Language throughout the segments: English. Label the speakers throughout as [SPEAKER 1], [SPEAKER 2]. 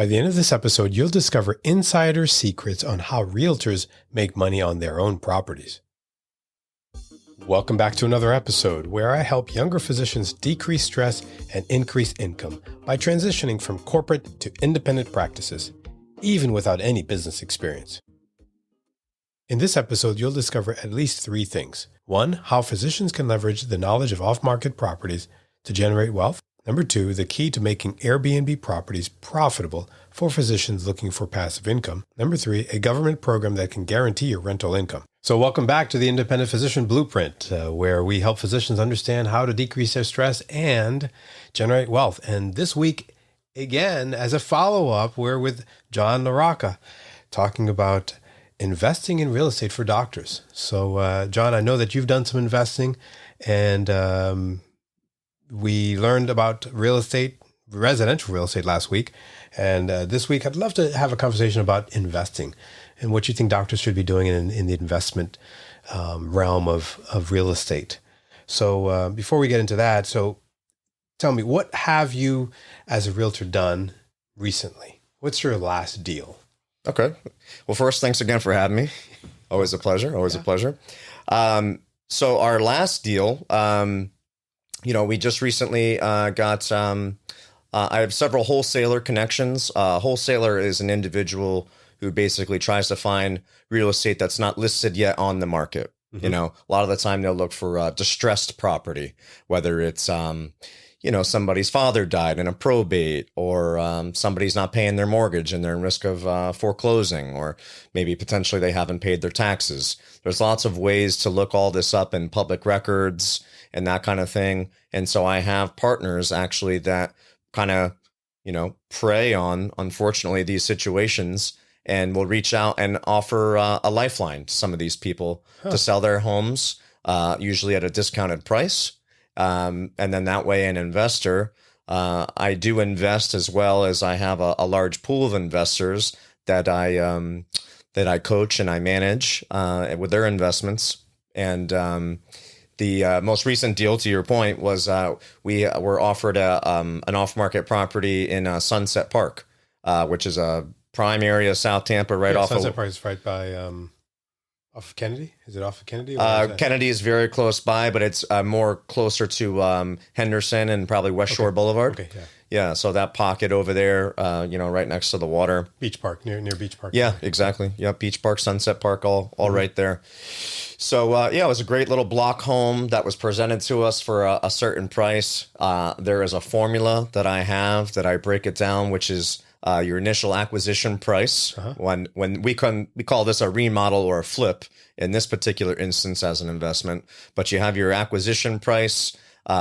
[SPEAKER 1] By the end of this episode, you'll discover insider secrets on how realtors make money on their own properties. Welcome back to another episode where I help younger physicians decrease stress and increase income by transitioning from corporate to independent practices, even without any business experience. In this episode, you'll discover at least 3 things. 1, how physicians can leverage the knowledge of off-market properties to generate wealth. Number 2, the key to making Airbnb properties profitable for physicians looking for passive income. Number 3, a government program that can guarantee your rental income. So welcome back to the Independent Physician Blueprint, where we help physicians understand how to decrease their stress and generate wealth. And this week, again, as a follow-up, we're with John LaRocca talking about investing in real estate for doctors. So, John, I know that you've done some investing, and we learned about real estate, residential real estate last week. And this week, I'd love to have a conversation about investing and what you think doctors should be doing in the investment realm of real estate. So before we get into that, so tell me, what have you as a realtor done recently? What's your last deal?
[SPEAKER 2] Okay. Well, first, thanks again for having me. Always a pleasure. Always a pleasure. So our last deal, we just recently got, I have several wholesaler connections. Wholesaler is an individual who basically tries to find real estate that's not listed yet on the market. Mm-hmm. A lot of the time they'll look for distressed property, whether it's, somebody's father died in a probate, or somebody's not paying their mortgage and they're in risk of foreclosing, or maybe potentially they haven't paid their taxes. There's lots of ways to look all this up in public records and that kind of thing. And so I have partners actually that kind of, prey on, unfortunately, these situations, and will reach out and offer a lifeline to some of these people to sell their homes, usually at a discounted price. And then that way, an investor, I do invest as well as I have a large pool of investors that I coach and I manage with their investments. And the most recent deal, to your point, was we were offered an off-market property in Sunset Park, which is a prime area, South Tampa, off
[SPEAKER 1] Sunset Park is right by off of Kennedy. Is it off of Kennedy?
[SPEAKER 2] Kennedy is very close by, but it's more closer to Henderson and probably West Shore Boulevard.
[SPEAKER 1] Okay, yeah.
[SPEAKER 2] Yeah, so that pocket over there, right next to the water.
[SPEAKER 1] Beach Park, near Beach Park.
[SPEAKER 2] Yeah, exactly. Yep, Beach Park, Sunset Park, all right there. So, it was a great little block home that was presented to us for a certain price. There is a formula that I have that I break it down, which is your initial acquisition price. When we call this a remodel or a flip in this particular instance as an investment, but you have your acquisition price,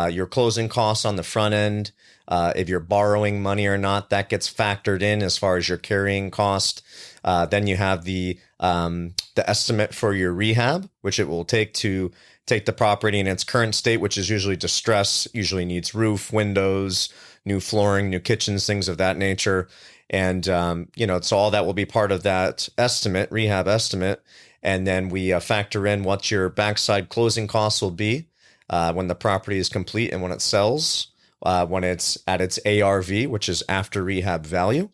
[SPEAKER 2] your closing costs on the front end. If you're borrowing money or not, that gets factored in as far as your carrying cost. Then you have the estimate for your rehab, which it will take to take the property in its current state, which is usually distress, usually needs roof, windows, new flooring, new kitchens, things of that nature. And, so all that will be part of that estimate, rehab estimate. And then we factor in what your backside closing costs will be when the property is complete and when it sells. When it's at its ARV, which is after rehab value.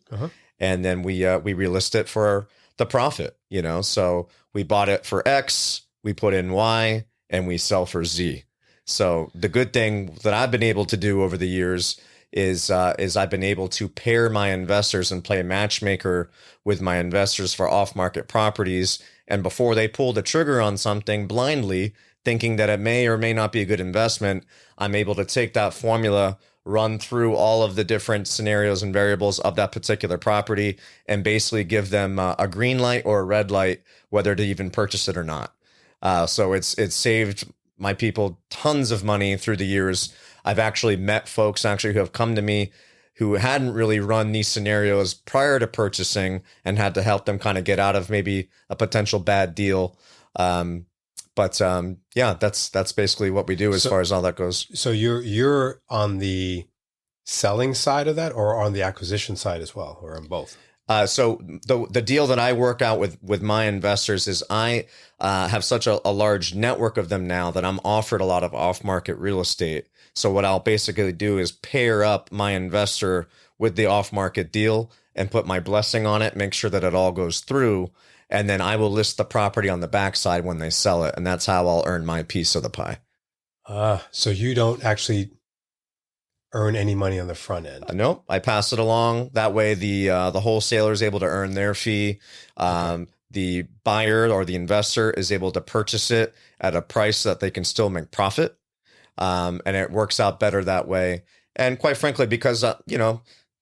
[SPEAKER 2] And then we relist it for the profit, so we bought it for X, we put in Y, and we sell for Z. So the good thing that I've been able to do over the years is I've been able to pair my investors and play matchmaker with my investors for off-market properties. And before they pull the trigger on something blindly, thinking that it may or may not be a good investment, I'm able to take that formula, run through all of the different scenarios and variables of that particular property, and basically give them a green light or a red light, whether to even purchase it or not. So it's saved my people tons of money through the years. I've actually met folks who have come to me who hadn't really run these scenarios prior to purchasing and had to help them kind of get out of maybe a potential bad deal. But that's basically what we do as far as all that goes.
[SPEAKER 1] So you're on the selling side of that, or on the acquisition side as well, or on both?
[SPEAKER 2] So the deal that I work out with my investors is I have such a large network of them now that I'm offered a lot of off-market real estate. So what I'll basically do is pair up my investor with the off-market deal and put my blessing on it, make sure that it all goes through. And then I will list the property on the backside when they sell it. And that's how I'll earn my piece of the pie.
[SPEAKER 1] So you don't actually earn any money on the front end?
[SPEAKER 2] Nope. I pass it along. That way the wholesaler is able to earn their fee. The buyer or the investor is able to purchase it at a price that they can still make profit. And it works out better that way. And quite frankly, because,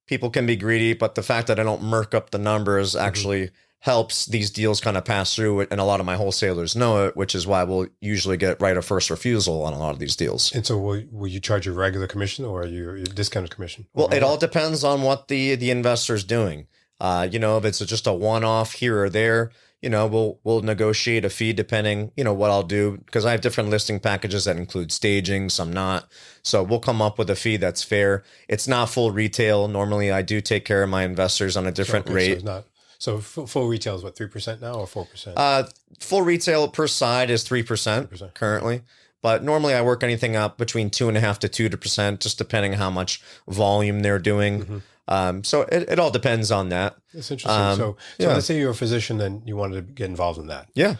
[SPEAKER 2] people can be greedy, but the fact that I don't murk up the numbers actually helps these deals kind of pass through it. And a lot of my wholesalers know it, which is why we'll usually get right of first refusal on a lot of these deals.
[SPEAKER 1] And so will you charge your regular commission or your discounted commission?
[SPEAKER 2] Well, it all depends on what the investor's doing. If it's just a one-off here or there, we'll negotiate a fee depending, what I'll do, because I have different listing packages that include staging, some not. So we'll come up with a fee that's fair. It's not full retail. Normally I do take care of my investors on a different rate.
[SPEAKER 1] So it's not. So full retail is what, 3% now or 4%?
[SPEAKER 2] Full retail per side is 3% currently. But normally I work anything up between 2.5% to 2%, just depending how much volume they're doing. So it all depends on that.
[SPEAKER 1] That's interesting. So let's say you're a physician and you wanted to get involved in that.
[SPEAKER 2] Yeah.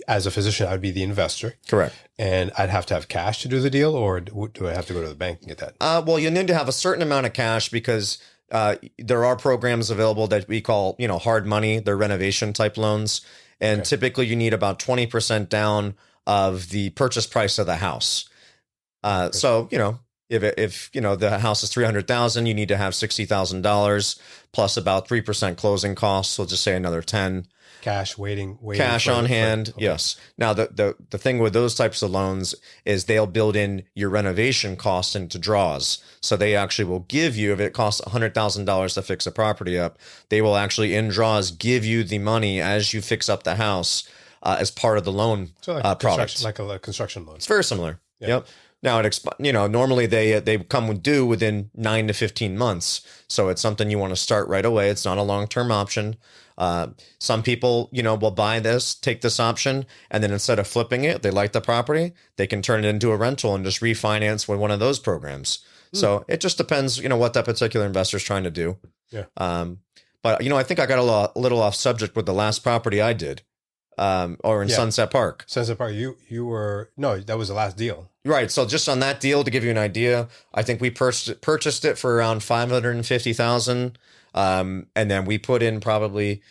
[SPEAKER 1] As a physician, I'd be the investor.
[SPEAKER 2] Correct.
[SPEAKER 1] And I'd have to have cash to do the deal, or do I have to go to the bank and get that?
[SPEAKER 2] Well, you need to have a certain amount of cash because there are programs available that we call, hard money. They're renovation type loans. And typically you need about 20% down of the purchase price of the house. So, if the house is $300,000, you need to have $60,000 plus about 3% closing costs. We'll just say another 10.
[SPEAKER 1] Cash waiting
[SPEAKER 2] cash on hand. Okay. Yes. Now the thing with those types of loans is they'll build in your renovation costs into draws. So they actually will give you, if it costs $100,000 to fix a property up, they will actually in draws give you the money as you fix up the house as part of the loan product.
[SPEAKER 1] Like a construction loan.
[SPEAKER 2] It's very similar. Yeah. Yep. Now normally they come due within 9 to 15 months. So it's something you want to start right away. It's not a long-term option. Some people, will buy this, take this option, and then instead of flipping it, they like the property, they can turn it into a rental and just refinance with one of those programs. So it just depends, what that particular investor is trying to do.
[SPEAKER 1] Yeah.
[SPEAKER 2] But I think I got a little off subject with the last property I did, Sunset Park.
[SPEAKER 1] Sunset Park. That was the last deal.
[SPEAKER 2] Right. So just on that deal, to give you an idea, I think we purchased it for around $550,000. And then we put in probably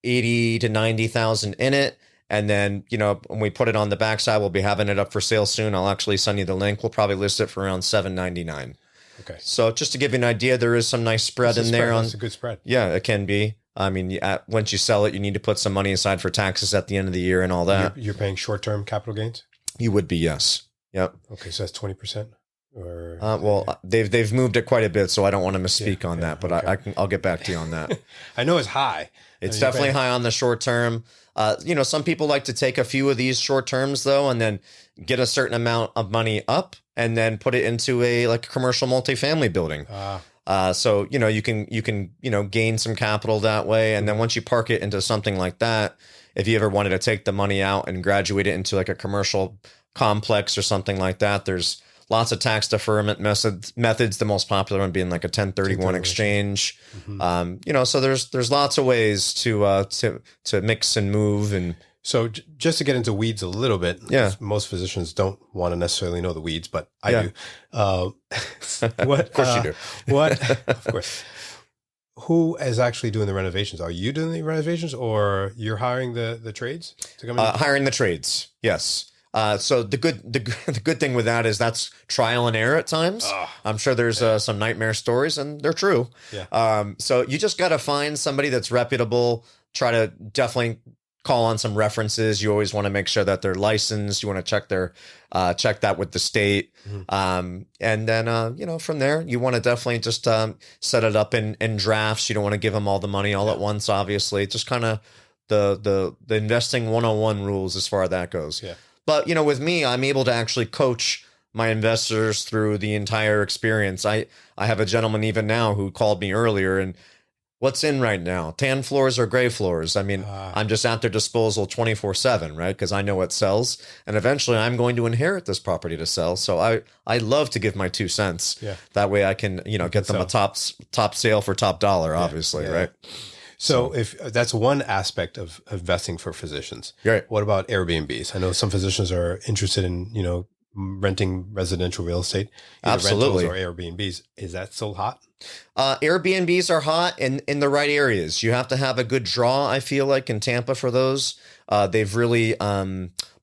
[SPEAKER 2] 80 to 90,000 in it. And then, when we put it on the backside, we'll be having it up for sale soon. I'll actually send you the link. We'll probably list it for around $799.
[SPEAKER 1] Okay.
[SPEAKER 2] So just to give you an idea, there is some nice spread in there.
[SPEAKER 1] That's a good spread.
[SPEAKER 2] Yeah, it can be. I mean, once you sell it, you need to put some money aside for taxes at the end of the year and all that.
[SPEAKER 1] You're paying short-term capital gains?
[SPEAKER 2] You would be, yes. Yep.
[SPEAKER 1] Okay, so that's 20%?
[SPEAKER 2] They've moved it quite a bit, so I don't want to misspeak on that, but okay. I'll get back to you on that.
[SPEAKER 1] I know it's high.
[SPEAKER 2] It's definitely high on the short term. Some people like to take a few of these short terms though, and then get a certain amount of money up and then put it into a commercial multifamily building. So you can gain some capital that way, and then once you park it into something like that, if you ever wanted to take the money out and graduate it into a commercial complex or something like that, there's lots of tax deferment methods. The most popular one being a 1031 exchange. Mm-hmm. So there's lots of ways to mix and move. And
[SPEAKER 1] so just to get into weeds a little bit, most physicians don't want to necessarily know the weeds, but I do.
[SPEAKER 2] Of course you do.
[SPEAKER 1] Of course. Who is actually doing the renovations? Are you doing the renovations, or you're hiring the trades to come in?
[SPEAKER 2] Hiring the trades, yes. So the good thing with that is that's trial and error at times. I'm sure there's some nightmare stories, and they're true.
[SPEAKER 1] Yeah.
[SPEAKER 2] So you just got to find somebody that's reputable. Try to definitely call on some references. You always want to make sure that they're licensed. You want to check that with the state. Mm-hmm. And then, from there, you want to definitely just set it up in drafts. You don't want to give them all the money all at once, obviously. Just kind of the investing 101 rules as far as that goes.
[SPEAKER 1] Yeah.
[SPEAKER 2] But, with me, I'm able to actually coach my investors through the entire experience. I have a gentleman even now who called me earlier, and What's in right now? Tan floors or gray floors? I mean, I'm just at their disposal 24/7, right? Because I know what sells, and eventually I'm going to inherit this property to sell. So I love to give my 2 cents.
[SPEAKER 1] Yeah.
[SPEAKER 2] That way I can, get them a top sale for top dollar, obviously, right?
[SPEAKER 1] So if that's one aspect of investing for physicians,
[SPEAKER 2] Right.
[SPEAKER 1] What about Airbnbs? I know some physicians are interested in, renting residential real estate, either
[SPEAKER 2] Absolutely.
[SPEAKER 1] rentals or Airbnbs. Is that still hot?
[SPEAKER 2] Airbnbs are hot in the right areas. You have to have a good draw, I feel like, in Tampa for those. They've really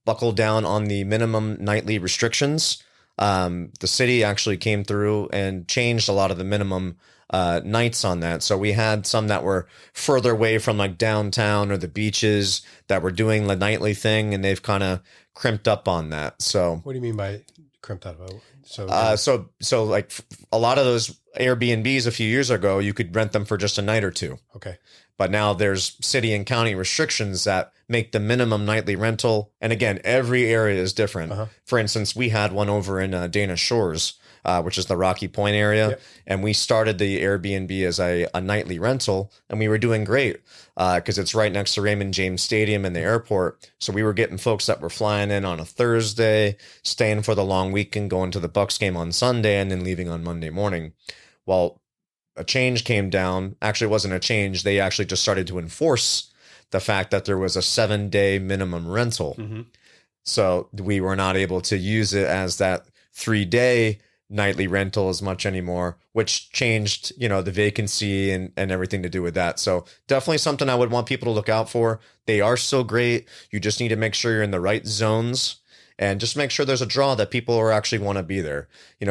[SPEAKER 2] buckled down on the minimum nightly restrictions. The city actually came through and changed a lot of the minimum nights on that. So we had some that were further away from like downtown or the beaches that were doing the nightly thing, and they've kind of crimped up on that. So
[SPEAKER 1] what do you mean by crimped up?
[SPEAKER 2] So like a lot of those Airbnbs a few years ago, you could rent them for just a night or two.
[SPEAKER 1] Okay.
[SPEAKER 2] But now there's city and county restrictions that make the minimum nightly rental. And again, every area is different. For instance, we had one over in Dana Shores, which is the Rocky Point area.
[SPEAKER 1] Yep.
[SPEAKER 2] And we started the Airbnb as a nightly rental, and we were doing great because it's right next to Raymond James Stadium and the airport. So we were getting folks that were flying in on a Thursday, staying for the long weekend, going to the Bucks game on Sunday, and then leaving on Monday morning. Well, a change came down. Actually, it wasn't a change. They actually just started to enforce the fact that there was a 7-day minimum rental. So we were not able to use it as that 3-day nightly rental as much anymore, which changed, the vacancy and everything to do with that. So definitely something I would want people to look out for. They are still great. You just need to make sure you're in the right zones and just make sure there's a draw that people are actually want to be there.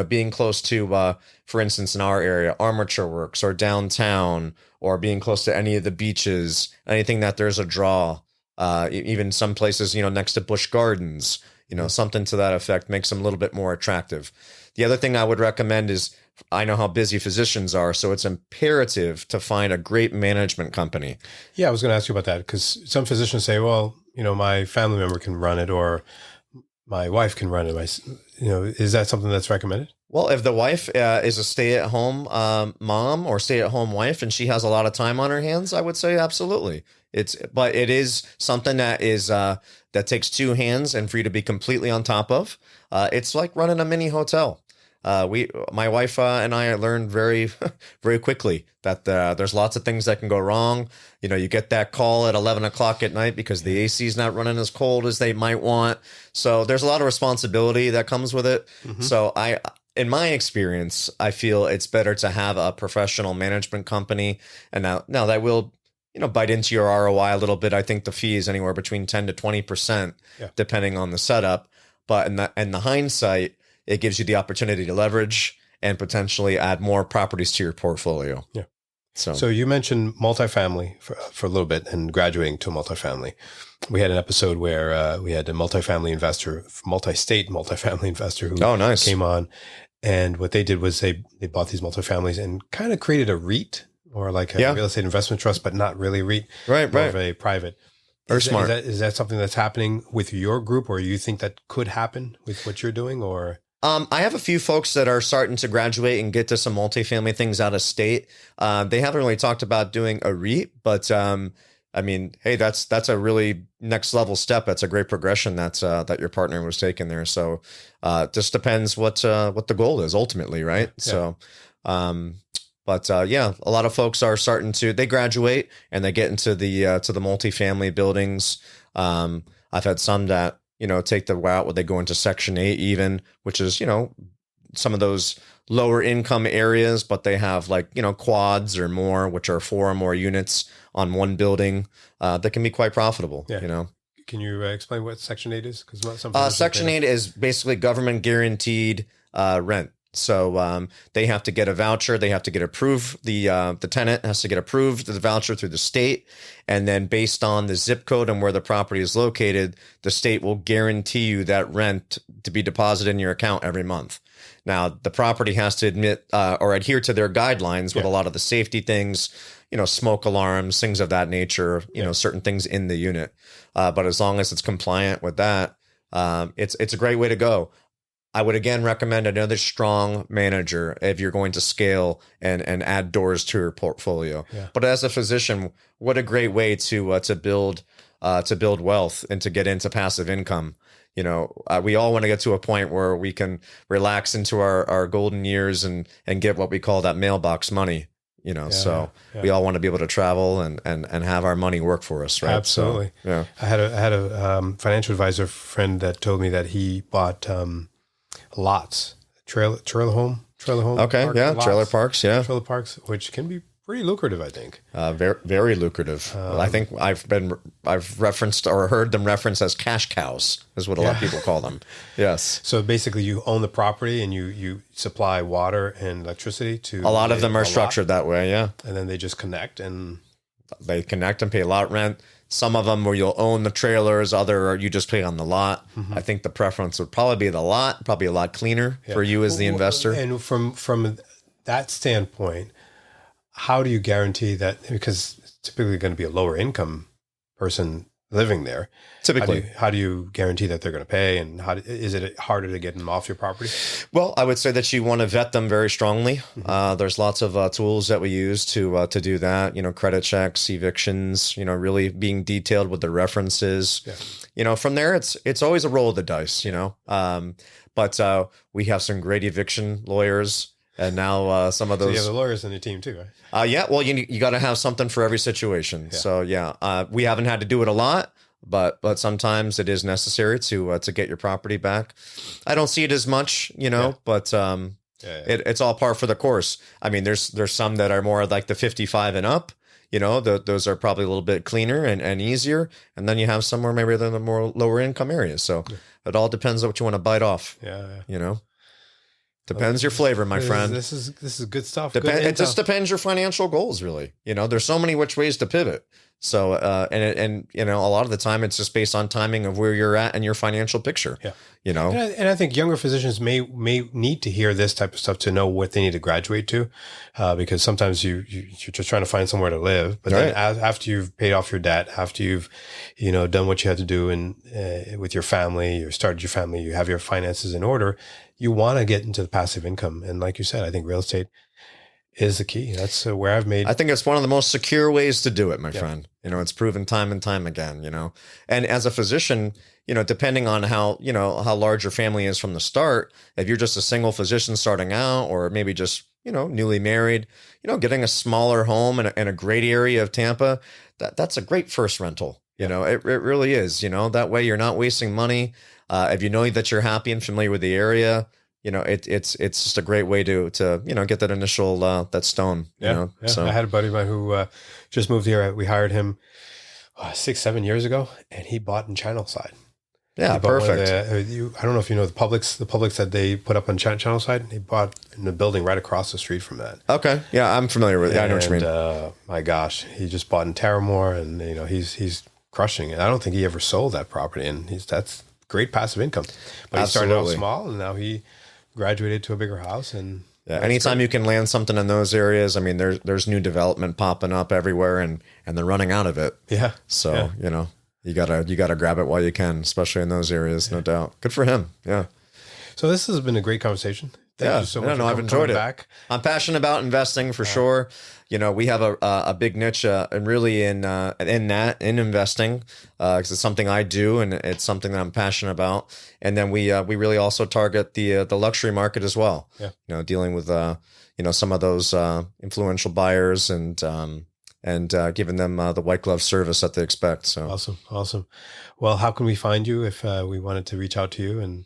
[SPEAKER 2] Being close to, for instance, in our area, Armature Works or downtown, or being close to any of the beaches, anything that there's a draw. Even some places, next to Busch Gardens, something to that effect makes them a little bit more attractive. The other thing I would recommend is, I know how busy physicians are, so it's imperative to find a great management company.
[SPEAKER 1] Yeah, I was going to ask you about that because some physicians say, well, my family member can run it or my wife can run it. Is that something that's recommended?
[SPEAKER 2] Well, if the wife is a stay-at-home mom or stay-at-home wife and she has a lot of time on her hands, I would say absolutely. But it is something that is that takes two hands and for you to be completely on top of. It's like running a mini hotel. My wife and I learned very, very quickly that there's lots of things that can go wrong. You get that call at 11 o'clock at night because the AC is not running as cold as they might want. So there's a lot of responsibility that comes with it. So in my experience, I feel it's better to have a professional management company. And now that will, bite into your ROI a little bit. I think the fee is anywhere between 10 to 20%, depending on the setup. But in the hindsight, it gives you the opportunity to leverage and potentially add more properties to your portfolio. Yeah.
[SPEAKER 1] So you mentioned multifamily for a little bit and graduating to multifamily. We had an episode where we had a multifamily investor, multi-state multifamily investor who came on. And what they did was they bought these multifamilies and kind of created a REIT or like a real estate investment trust, but not really a REIT. Right. More of a private.
[SPEAKER 2] Very smart.
[SPEAKER 1] Is that something that's happening with your group, or you think that could happen with what you're doing, or?
[SPEAKER 2] I have a few folks that are starting to graduate and get to some multifamily things out of state. They haven't really talked about doing a REIT, but hey, that's a really next level step. That's a great progression that your partner was taking there. So just depends what the goal is ultimately, right? Yeah. So. But a lot of folks are starting they graduate and they get into the multifamily buildings. I've had some that, take the route where they go into Section 8 even, which is, some of those lower income areas, but they have like, quads or more, which are 4 or more units on one building that can be quite profitable,
[SPEAKER 1] Can you explain what Section 8 is? Because
[SPEAKER 2] Section 8 is basically government guaranteed rent. So they have to get a voucher. They have to get approved. The tenant has to get approved the voucher through the state. And then based on the zip code and where the property is located, the state will guarantee you that rent to be deposited in your account every month. Now, the property has to admit or adhere to their guidelines with a lot of the safety things, smoke alarms, things of that nature, certain things in the unit. But as long as it's compliant with that, it's a great way to go. I would again recommend another strong manager if you're going to scale and add doors to your portfolio.
[SPEAKER 1] Yeah.
[SPEAKER 2] But as a physician, what a great way to build wealth and to get into passive income. We all want to get to a point where we can relax into our golden years and get what we call that mailbox money. We all want to be able to travel and have our money work for us, right?
[SPEAKER 1] Absolutely.
[SPEAKER 2] So, yeah.
[SPEAKER 1] I had a financial advisor friend that told me that he bought lots, trailer home.
[SPEAKER 2] Okay.
[SPEAKER 1] Park
[SPEAKER 2] Yeah.
[SPEAKER 1] lots,
[SPEAKER 2] Trailer parks. Yeah.
[SPEAKER 1] trailer parks, which can be pretty lucrative, I think.
[SPEAKER 2] Very, very lucrative. I think I've referenced or heard them referenced as cash cows is what a lot of people call them. Yes.
[SPEAKER 1] So basically, you own the property and you supply water and electricity to.
[SPEAKER 2] A lot of them are structured that way. Yeah.
[SPEAKER 1] And then they just connect and
[SPEAKER 2] they connect and pay a lot of rent. Some of them where you'll own the trailers, other you just pay on the lot. Mm-hmm. I think the preference would probably be the lot, probably a lot cleaner for you as the investor.
[SPEAKER 1] And from that standpoint, how do you guarantee that? Because it's typically going to be a lower income person living there.
[SPEAKER 2] Typically.
[SPEAKER 1] How do you guarantee that they're going to pay? And is it harder to get them off your property?
[SPEAKER 2] Well, I would say that you want to vet them very strongly. Mm-hmm. There's lots of tools that we use to do that. Credit checks, evictions. Really being detailed with the references. Yeah. From there, it's always a roll of the dice. But we have some great eviction lawyers. And now some of those.
[SPEAKER 1] So you have the lawyers on your team too, right?
[SPEAKER 2] Yeah. Well, you got to have something for every situation. Yeah. So we haven't had to do it a lot, but sometimes it is necessary to get your property back. I don't see it as much, but it's all par for the course. I mean, there's some that are more like the 55 and up. Those are probably a little bit cleaner and easier. And then you have somewhere maybe they're the more lower income areas. So it all depends on what you want to bite off.
[SPEAKER 1] Yeah.
[SPEAKER 2] Depends your flavor, my friend.
[SPEAKER 1] This is good stuff.
[SPEAKER 2] It just depends your financial goals, really. There's so many which ways to pivot. So, and a lot of the time it's just based on timing of where you're at and your financial picture.
[SPEAKER 1] Yeah.
[SPEAKER 2] And
[SPEAKER 1] I think younger physicians may need to hear this type of stuff to know what they need to graduate to, because sometimes you're just trying to find somewhere to live, but then after you've paid off your debt, after you've done what you had to do with your family, you started your family, you have your finances in order, you want to get into the passive income, and like you said, I think real estate is the key. That's where I
[SPEAKER 2] think it's one of the most secure ways to do it, my friend. It's proven time and time again, and as a physician, depending on how large your family is from the start, if you're just a single physician starting out, or maybe just, newly married, getting a smaller home in a great area of Tampa, that's a great first rental. It really is, that way you're not wasting money. If you know that you're happy and familiar with the area, it's just a great way to get that initial, that stone.
[SPEAKER 1] Yeah. So I had a buddy of mine who just moved here. We hired him 6-7 years ago, and he bought in Channelside.
[SPEAKER 2] Yeah, perfect.
[SPEAKER 1] I don't know if you know the Publix that they put up on Channelside. He bought in the building right across the street from that.
[SPEAKER 2] Okay, yeah, I'm familiar with it. Yeah, I know what you mean.
[SPEAKER 1] My gosh, he just bought in Terramore, and he's crushing it. I don't think he ever sold that property, and that's great passive income. But he started out small, and now he graduated to a bigger house. And
[SPEAKER 2] anytime you can land something in those areas, I mean, there's new development popping up everywhere, and they're running out of it.
[SPEAKER 1] Yeah.
[SPEAKER 2] So you gotta grab it while you can, especially in those areas, no doubt. Good for him. Yeah.
[SPEAKER 1] So this has been a great conversation. Thank you so much.
[SPEAKER 2] I've enjoyed it. Back. I'm passionate about investing for sure. We have a big niche and really in investing because it's something I do and it's something that I'm passionate about. And then we really also target the luxury market as well.
[SPEAKER 1] Yeah.
[SPEAKER 2] Dealing with some of those influential buyers and giving them the white glove service that they expect. So
[SPEAKER 1] awesome. Well, how can we find you if we wanted to reach out to you? And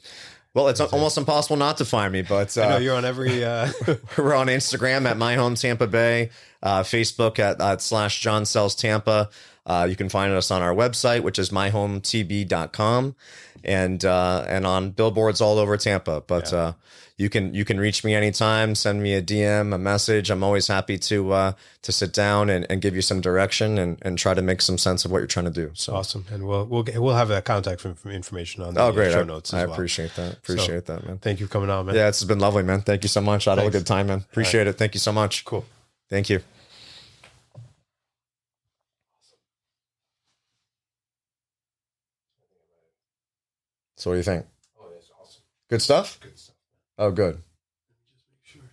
[SPEAKER 2] well, it's almost impossible not to find me, but
[SPEAKER 1] I know you're on every.
[SPEAKER 2] We're on Instagram at My Home Tampa Bay, Facebook at /John Sells Tampa. You can find us on our website, which is myhometb.com, and on billboards all over Tampa. But you can reach me anytime. Send me a DM, a message. I'm always happy to sit down and give you some direction and try to make some sense of what you're trying to do. So
[SPEAKER 1] awesome, and we'll have that contact information on the show notes.
[SPEAKER 2] I appreciate that. Appreciate that, man.
[SPEAKER 1] Thank you for coming on, man.
[SPEAKER 2] Yeah, it's been lovely, man. Thank you so much. I had a good time, man. Appreciate it. Thank you so much.
[SPEAKER 1] Cool.
[SPEAKER 2] Thank you. So what do you think?
[SPEAKER 1] Oh, that's awesome.
[SPEAKER 2] Good stuff?
[SPEAKER 1] Good stuff.
[SPEAKER 2] Oh, good.
[SPEAKER 1] Just make sure.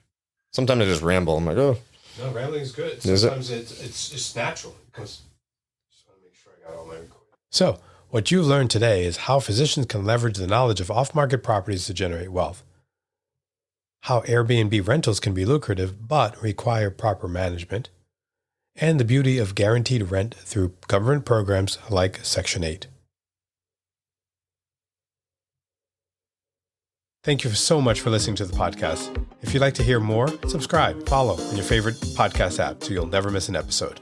[SPEAKER 2] Sometimes I just ramble. I'm like, oh.
[SPEAKER 1] No, rambling is good.
[SPEAKER 2] Is
[SPEAKER 1] Sometimes it's just natural. Because just want to make sure I got all my recordings. So, what you've learned today is how physicians can leverage the knowledge of off-market properties to generate wealth. How Airbnb rentals can be lucrative but require proper management. And the beauty of guaranteed rent through government programs like Section 8. Thank you so much for listening to the podcast. If you'd like to hear more, subscribe, follow on your favorite podcast app so you'll never miss an episode.